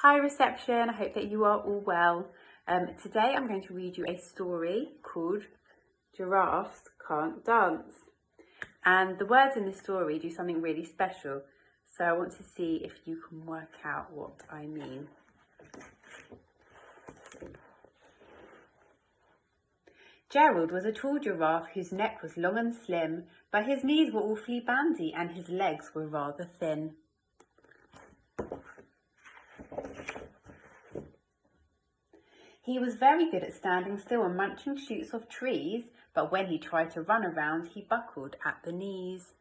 Hi reception, I hope that you are all well. Today I'm going to read you a story called Giraffes Can't Dance. And the words in this story do something really special. So I want to see if you can work out what I mean. Gerald was a tall giraffe whose neck was long and slim, but his knees were awfully bandy and his legs were rather thin. He was very good at standing still and munching shoots off trees, but when he tried to run around, he buckled at the knees.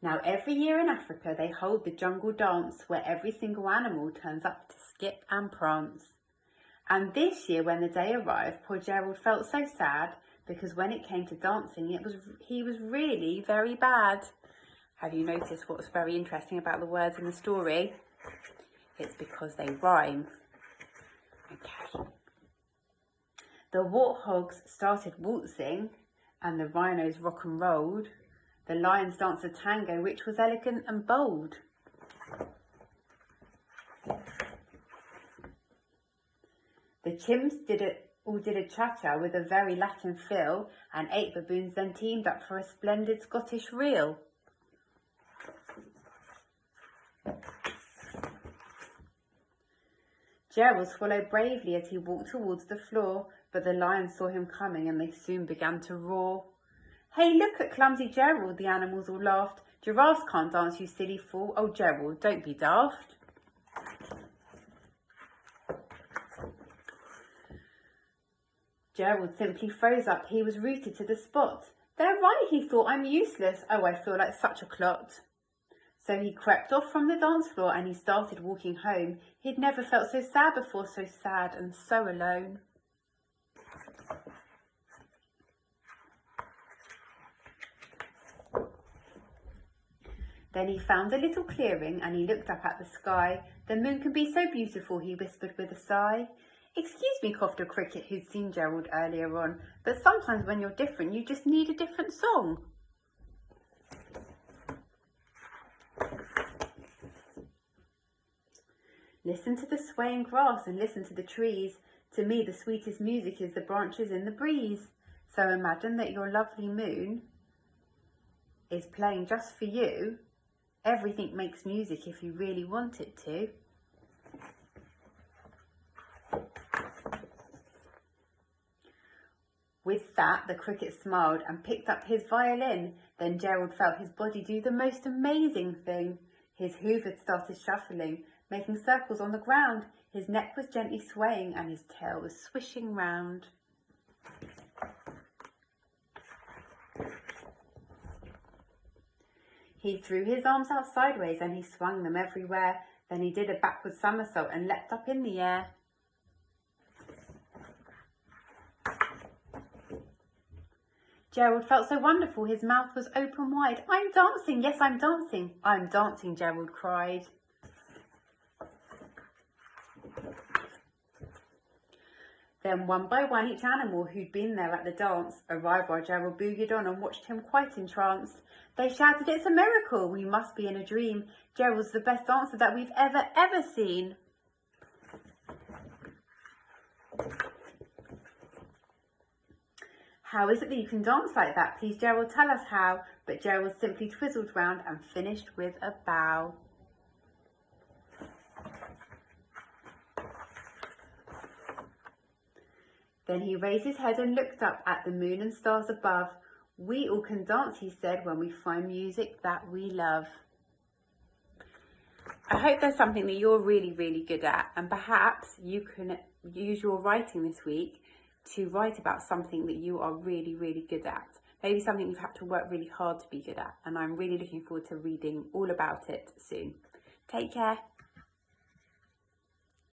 Now, every year in Africa, they hold the jungle dance where every single animal turns up to skip and prance. And this year, when the day arrived, poor Gerald felt so sad because when it came to dancing, he was really very bad. Have you noticed what's very interesting about the words in the story? It's because they rhyme. Okay. The warthogs started waltzing and the rhinos rock and rolled. The lions danced a tango which was elegant and bold. The chimps all did a cha-cha with a very Latin feel, and 8 baboons then teamed up for a splendid Scottish reel. Gerald swallowed bravely as he walked towards the floor, but the lions saw him coming and they soon began to roar. "Hey, look at clumsy Gerald," the animals all laughed. "Giraffes can't dance, you silly fool. Oh, Gerald, don't be daft." Gerald simply froze up. He was rooted to the spot. "They're right," he thought. "I'm useless. Oh, I feel like such a clot." So he crept off from the dance floor and he started walking home. He'd never felt so sad before, so sad and so alone. Then he found a little clearing and he looked up at the sky. "The moon can be so beautiful," he whispered with a sigh. "Excuse me," coughed a cricket who'd seen Gerald earlier on, "but sometimes when you're different, you just need a different song." Listen to the swaying grass and listen to the trees. To me, the sweetest music is the branches in the breeze. So imagine that your lovely moon is playing just for you. Everything makes music if you really want it to. With that, the cricket smiled and picked up his violin. Then Gerald felt his body do the most amazing thing. His hoof had started shuffling, making circles on the ground. His neck was gently swaying and his tail was swishing round. He threw his arms out sideways and he swung them everywhere. Then he did a backward somersault and leapt up in the air. Gerald felt so wonderful, his mouth was open wide. "I'm dancing, yes, I'm dancing. I'm dancing," Gerald cried. Then one by one each animal who'd been there at the dance arrived while Gerald boogied on and watched him quite entranced. They shouted, "It's a miracle, we must be in a dream. Gerald's the best dancer that we've ever seen." "How is it that you can dance like that? Please, Gerald, tell us how." But Gerald simply twizzled round and finished with a bow. Then he raised his head and looked up at the moon and stars above. "We all can dance," he said, "when we find music that we love." I hope there's something that you're really good at, and perhaps you can use your writing this week to write about something that you are really good at. Maybe something you've had to work really hard to be good at, and I'm really looking forward to reading all about it soon. Take care.